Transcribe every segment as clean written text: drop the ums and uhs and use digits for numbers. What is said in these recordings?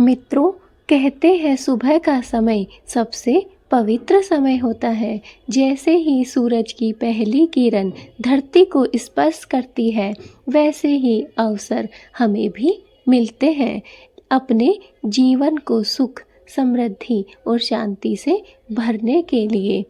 मित्रों, कहते हैं सुबह का समय सबसे पवित्र समय होता है। जैसे ही सूरज की पहली किरण धरती को स्पर्श करती है, वैसे ही अवसर हमें भी मिलते हैं अपने जीवन को सुख, समृद्धि और शांति से भरने के लिए।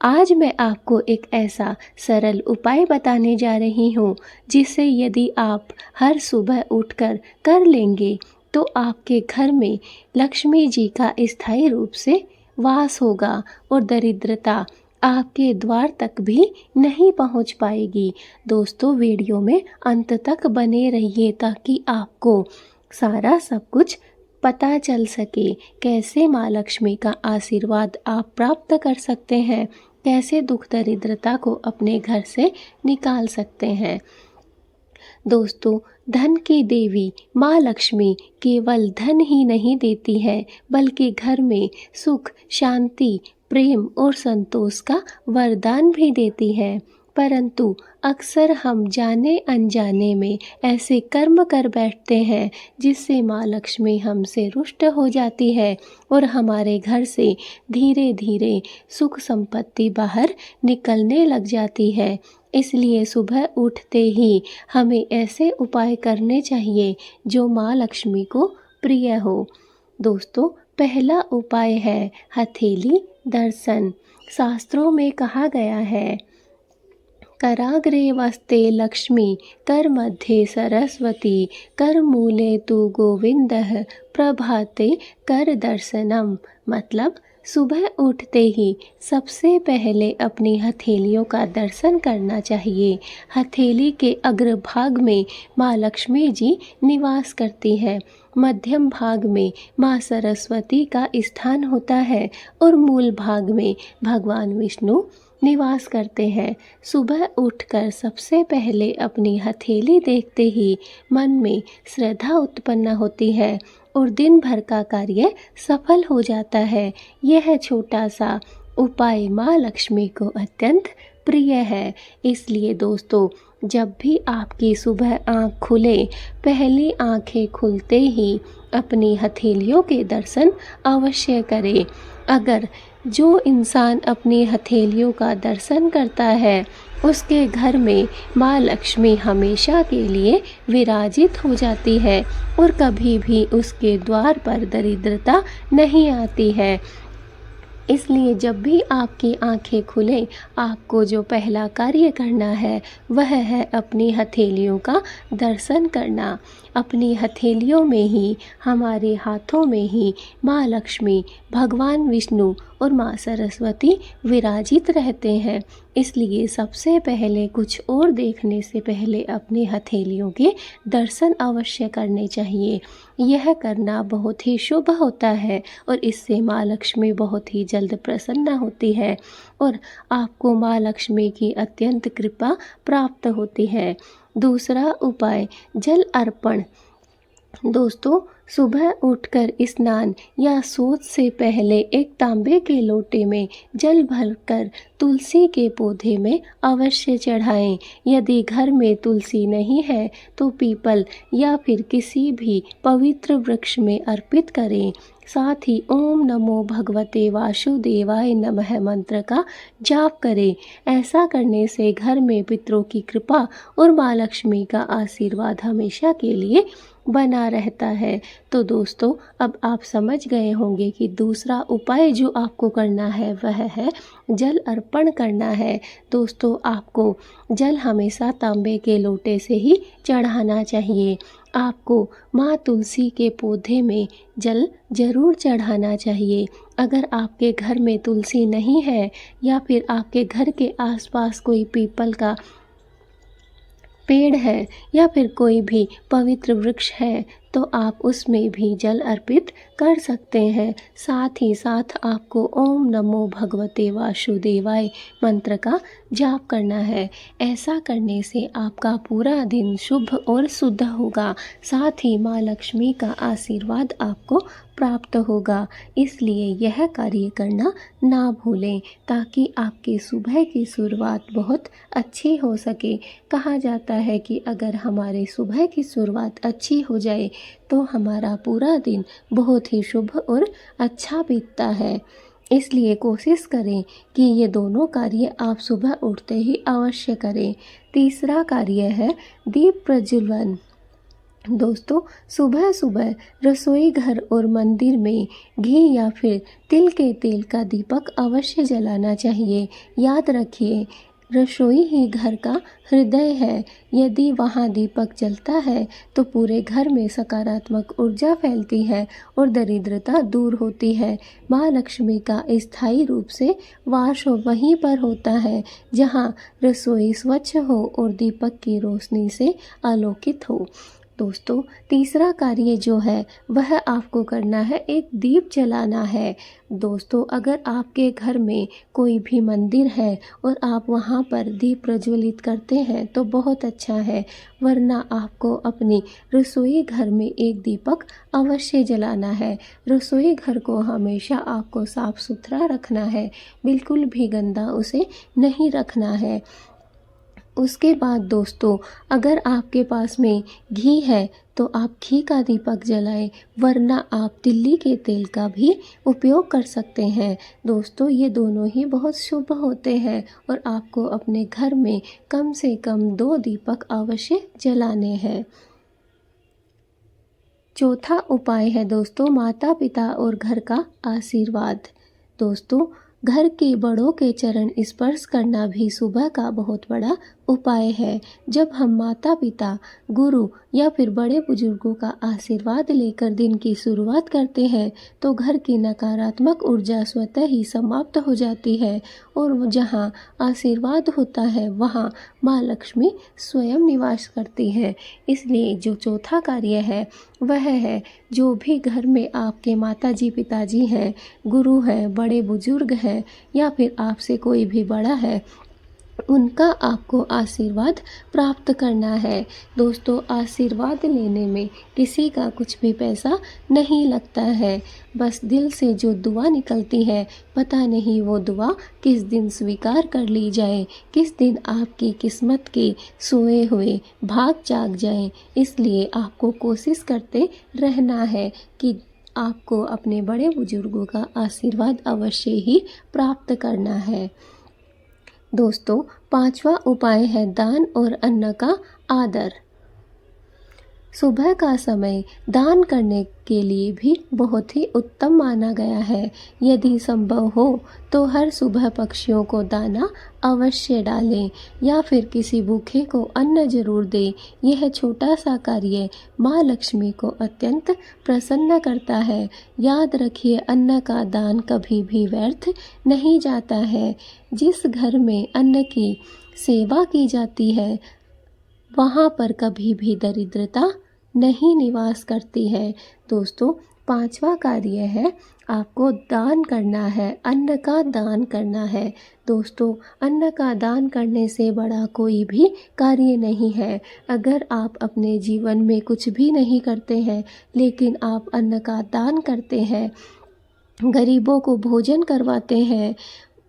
आज मैं आपको एक ऐसा सरल उपाय बताने जा रही हूँ, जिसे यदि आप हर सुबह उठकर कर लेंगे तो आपके घर में लक्ष्मी जी का स्थायी रूप से वास होगा और दरिद्रता आपके द्वार तक भी नहीं पहुंच पाएगी। दोस्तों, वीडियो में अंत तक बने रहिए ताकि आपको सारा सब कुछ पता चल सके। कैसे माँ लक्ष्मी का आशीर्वाद आप प्राप्त कर सकते हैं, कैसे दुख दरिद्रता को अपने घर से निकाल सकते हैं। दोस्तों, धन की देवी माँ लक्ष्मी केवल धन ही नहीं देती है, बल्कि घर में सुख, शांति, प्रेम और संतोष का वरदान भी देती है। परंतु अक्सर हम जाने अनजाने में ऐसे कर्म कर बैठते हैं जिससे माँ लक्ष्मी हमसे रुष्ट हो जाती है और हमारे घर से धीरे धीरे सुख संपत्ति बाहर निकलने लग जाती है। इसलिए सुबह उठते ही हमें ऐसे उपाय करने चाहिए जो माँ लक्ष्मी को प्रिय हो। दोस्तों, पहला उपाय है हथेली दर्शन। शास्त्रों में कहा गया है, कराग्रे वस्ते लक्ष्मी, कर मध्ये सरस्वती, कर मूले तु गोविंदः, प्रभाते कर दर्शनम। मतलब सुबह उठते ही सबसे पहले अपनी हथेलियों का दर्शन करना चाहिए। हथेली के अग्रभाग में माँ लक्ष्मी जी निवास करती है, मध्यम भाग में माँ सरस्वती का स्थान होता है और मूल भाग में भगवान विष्णु निवास करते हैं। सुबह उठकर सबसे पहले अपनी हथेली देखते ही मन में श्रद्धा उत्पन्न होती है और दिन भर का कार्य सफल हो जाता है। यह छोटा सा उपाय माँ लक्ष्मी को अत्यंत प्रिय है। इसलिए दोस्तों, जब भी आपकी सुबह आँख खुले, पहली आँखें खुलते ही अपनी हथेलियों के दर्शन अवश्य करें। अगर जो इंसान अपनी हथेलियों का दर्शन करता है, उसके घर में माँ लक्ष्मी हमेशा के लिए विराजित हो जाती है और कभी भी उसके द्वार पर दरिद्रता नहीं आती है। इसलिए जब भी आपकी आंखें खुलें, आपको जो पहला कार्य करना है वह है अपनी हथेलियों का दर्शन करना। अपनी हथेलियों में ही, हमारे हाथों में ही माँ लक्ष्मी, भगवान विष्णु और माँ सरस्वती विराजित रहते हैं। इसलिए सबसे पहले कुछ और देखने से पहले अपनी हथेलियों के दर्शन अवश्य करने चाहिए। यह करना बहुत ही शुभ होता है और इससे माँ लक्ष्मी बहुत ही जल्द प्रसन्न होती है और आपको माँ लक्ष्मी की अत्यंत कृपा प्राप्त होती है। दूसरा उपाय, जल अर्पण। दोस्तों, सुबह उठकर स्नान या सोच से पहले एक तांबे के लोटे में जल भरकर तुलसी के पौधे में अवश्य चढ़ाएं। यदि घर में तुलसी नहीं है तो पीपल या फिर किसी भी पवित्र वृक्ष में अर्पित करें। साथ ही ओम नमो भगवते वासुदेवाय नमः मंत्र का जाप करें। ऐसा करने से घर में पितरों की कृपा और माँ लक्ष्मी का आशीर्वाद हमेशा के लिए बना रहता है। तो दोस्तों, अब आप समझ गए होंगे कि दूसरा उपाय जो आपको करना है वह है जल अर्पण करना है। दोस्तों, आपको जल हमेशा तांबे के लोटे से ही चढ़ाना चाहिए। आपको माँ तुलसी के पौधे में जल जरूर चढ़ाना चाहिए। अगर आपके घर में तुलसी नहीं है या फिर आपके घर के आसपास कोई पीपल का पेड़ है या फिर कोई भी पवित्र वृक्ष है तो आप उसमें भी जल अर्पित कर सकते हैं। साथ ही साथ आपको ओम नमो भगवते वासुदेवाय मंत्र का जाप करना है। ऐसा करने से आपका पूरा दिन शुभ और शुद्ध होगा। साथ ही माँ लक्ष्मी का आशीर्वाद आपको प्राप्त होगा। इसलिए यह कार्य करना ना भूलें ताकि आपकी सुबह की शुरुआत बहुत अच्छी हो सके। कहा जाता है कि अगर हमारे सुबह की शुरुआत अच्छी हो जाए तो हमारा पूरा दिन बहुत ही शुभ और अच्छा बीतता है। इसलिए कोशिश करें कि ये दोनों कार्य आप सुबह उठते ही अवश्य करें। तीसरा कार्य है दीप प्रज्वलन। दोस्तों, सुबह सुबह रसोई घर और मंदिर में घी या फिर तिल के तेल का दीपक अवश्य जलाना चाहिए। याद रखिए, रसोई ही घर का हृदय है। यदि वहाँ दीपक जलता है तो पूरे घर में सकारात्मक ऊर्जा फैलती है और दरिद्रता दूर होती है। माँ लक्ष्मी का स्थायी रूप से वास वहीं पर होता है जहाँ रसोई स्वच्छ हो और दीपक की रोशनी से आलोकित हो। दोस्तों, तीसरा कार्य जो है वह आपको करना है, एक दीप जलाना है। दोस्तों, अगर आपके घर में कोई भी मंदिर है और आप वहां पर दीप प्रज्वलित करते हैं तो बहुत अच्छा है, वरना आपको अपनी रसोई घर में एक दीपक अवश्य जलाना है। रसोई घर को हमेशा आपको साफ सुथरा रखना है, बिल्कुल भी गंदा उसे नहीं रखना है। उसके बाद दोस्तों, अगर आपके पास में घी है तो आप घी का दीपक जलाएं, वरना आप तिल्ली के तेल का भी उपयोग कर सकते हैं। दोस्तों, ये दोनों ही बहुत शुभ होते हैं और आपको अपने घर में कम से कम 2 दीपक अवश्य जलाने हैं। चौथा उपाय है दोस्तों, माता पिता और घर का आशीर्वाद। दोस्तों, घर के बड़ों के चरण स्पर्श करना भी सुबह का बहुत बड़ा उपाय है। जब हम माता पिता, गुरु या फिर बड़े बुजुर्गों का आशीर्वाद लेकर दिन की शुरुआत करते हैं तो घर की नकारात्मक ऊर्जा स्वतः ही समाप्त हो जाती है और जहाँ आशीर्वाद होता है वहाँ माँ लक्ष्मी स्वयं निवास करती है। इसलिए जो चौथा कार्य है वह है, जो भी घर में आपके माताजी पिताजी हैं, गुरु हैं, बड़े बुजुर्ग हैं या फिर आपसे कोई भी बड़ा है, उनका आपको आशीर्वाद प्राप्त करना है। दोस्तों, आशीर्वाद लेने में किसी का कुछ भी पैसा नहीं लगता है, बस दिल से जो दुआ निकलती है, पता नहीं वो दुआ किस दिन स्वीकार कर ली जाए, किस दिन आपकी किस्मत के सोए हुए भाग जाग जाए। इसलिए आपको कोशिश करते रहना है कि आपको अपने बड़े बुजुर्गों का आशीर्वाद अवश्य ही प्राप्त करना है। दोस्तों, पांचवा उपाय है दान और अन्न का आदर। सुबह का समय दान करने के लिए भी बहुत ही उत्तम माना गया है। यदि संभव हो तो हर सुबह पक्षियों को दाना अवश्य डालें या फिर किसी भूखे को अन्न जरूर दें। यह छोटा सा कार्य माँ लक्ष्मी को अत्यंत प्रसन्न करता है। याद रखिए, अन्न का दान कभी भी व्यर्थ नहीं जाता है। जिस घर में अन्न की सेवा की जाती है वहाँ पर कभी भी दरिद्रता नहीं निवास करती है। दोस्तों, पांचवा कार्य है, आपको दान करना है, अन्न का दान करना है। दोस्तों, अन्न का दान करने से बड़ा कोई भी कार्य नहीं है। अगर आप अपने जीवन में कुछ भी नहीं करते हैं लेकिन आप अन्न का दान करते हैं, गरीबों को भोजन करवाते हैं,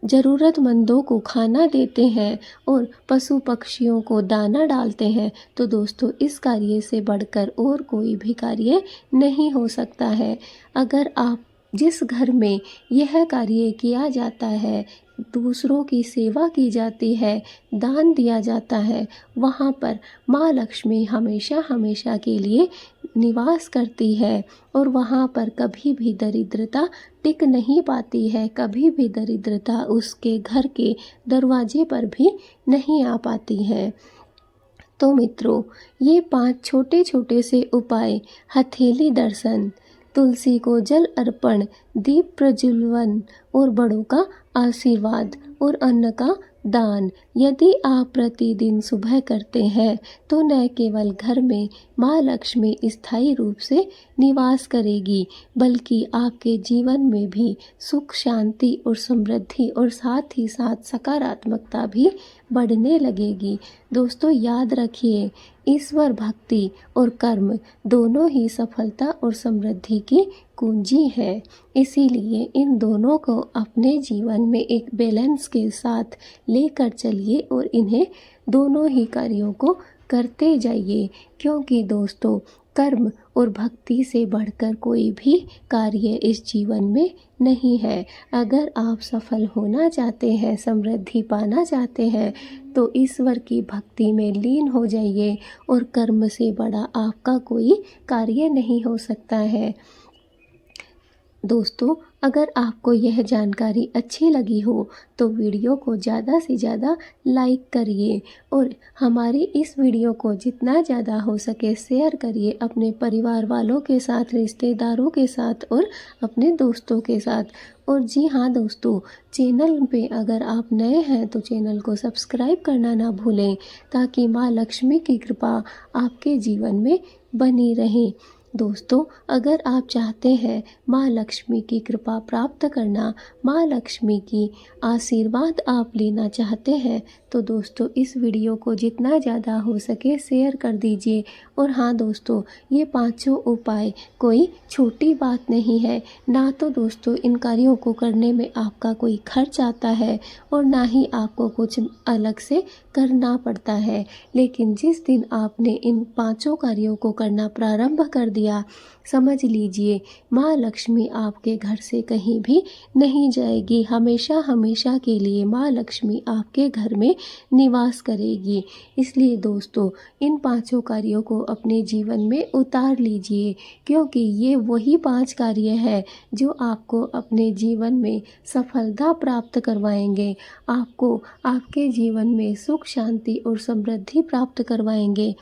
ज़रूरतमंदों को खाना देते हैं और पशु पक्षियों को दाना डालते हैं, तो दोस्तों इस कार्य से बढ़कर और कोई भी कार्य नहीं हो सकता है। अगर आप जिस घर में यह कार्य किया जाता है, दूसरों की सेवा की जाती है, दान दिया जाता है, वहाँ पर माँ लक्ष्मी हमेशा हमेशा के लिए निवास करती है और वहाँ पर कभी भी दरिद्रता टिक नहीं पाती है, कभी भी दरिद्रता उसके घर के दरवाजे पर भी नहीं आ पाती है। तो मित्रों, ये 5 छोटे छोटे से उपाय, हथेली दर्शन, तुलसी को जल अर्पण, दीप प्रज्वलन और बड़ों का आशीर्वाद और अन्न का दान, यदि आप प्रतिदिन सुबह करते हैं तो न केवल घर में माँ लक्ष्मी स्थायी रूप से निवास करेगी, बल्कि आपके जीवन में भी सुख, शांति और समृद्धि और साथ ही साथ सकारात्मकता भी बढ़ने लगेगी। दोस्तों, याद रखिए, ईश्वर भक्ति और कर्म दोनों ही सफलता और समृद्धि की कुंजी है। इसीलिए इन दोनों को अपने जीवन में एक बैलेंस के साथ लेकर चलिए और इन्हें दोनों ही कार्यों को करते जाइए, क्योंकि दोस्तों कर्म और भक्ति से बढ़कर कोई भी कार्य इस जीवन में नहीं है। अगर आप सफल होना चाहते हैं, समृद्धि पाना चाहते हैं, तो ईश्वर की भक्ति में लीन हो जाइए और कर्म से बड़ा आपका कोई कार्य नहीं हो सकता है। दोस्तों, अगर आपको यह जानकारी अच्छी लगी हो तो वीडियो को ज़्यादा से ज़्यादा लाइक करिए और हमारी इस वीडियो को जितना ज़्यादा हो सके शेयर करिए अपने परिवार वालों के साथ, रिश्तेदारों के साथ और अपने दोस्तों के साथ। और जी हाँ दोस्तों, चैनल पे अगर आप नए हैं तो चैनल को सब्सक्राइब करना ना भूलें, ताकि माँ लक्ष्मी की कृपा आपके जीवन में बनी रहे। दोस्तों, अगर आप चाहते हैं माँ लक्ष्मी की कृपा प्राप्त करना, माँ लक्ष्मी की आशीर्वाद आप लेना चाहते हैं, तो दोस्तों इस वीडियो को जितना ज़्यादा हो सके शेयर कर दीजिए। और हाँ दोस्तों, ये पांचों उपाय कोई छोटी बात नहीं है, ना तो दोस्तों इन कार्यों को करने में आपका कोई खर्च आता है और ना ही आपको कुछ अलग से करना पड़ता है। लेकिन जिस दिन आपने इन पांचों कार्यों को करना प्रारंभ कर दिया, समझ लीजिए माँ लक्ष्मी आपके घर से कहीं भी नहीं जाएगी। हमेशा हमेशा के लिए माँ लक्ष्मी आपके घर में निवास करेगी। इसलिए दोस्तों इन पांचों कार्यों को अपने जीवन में उतार लीजिए, क्योंकि ये वही 5 कार्य हैं जो आपको अपने जीवन में सफलता प्राप्त करवाएंगे, आपको आपके जीवन में सुख, शांति और समृद्धि प्राप्त करवाएंगे।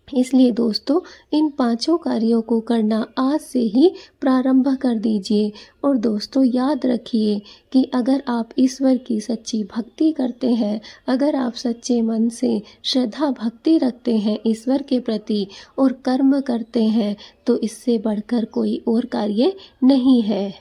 इसलिए दोस्तों इन पांचों कार्यों को करना आज से ही प्रारंभ कर दीजिए। और दोस्तों याद रखिए कि अगर आप ईश्वर की सच्ची भक्ति करते हैं, अगर आप सच्चे मन से श्रद्धा भक्ति रखते हैं ईश्वर के प्रति और कर्म करते हैं, तो इससे बढ़कर कोई और कार्य नहीं है।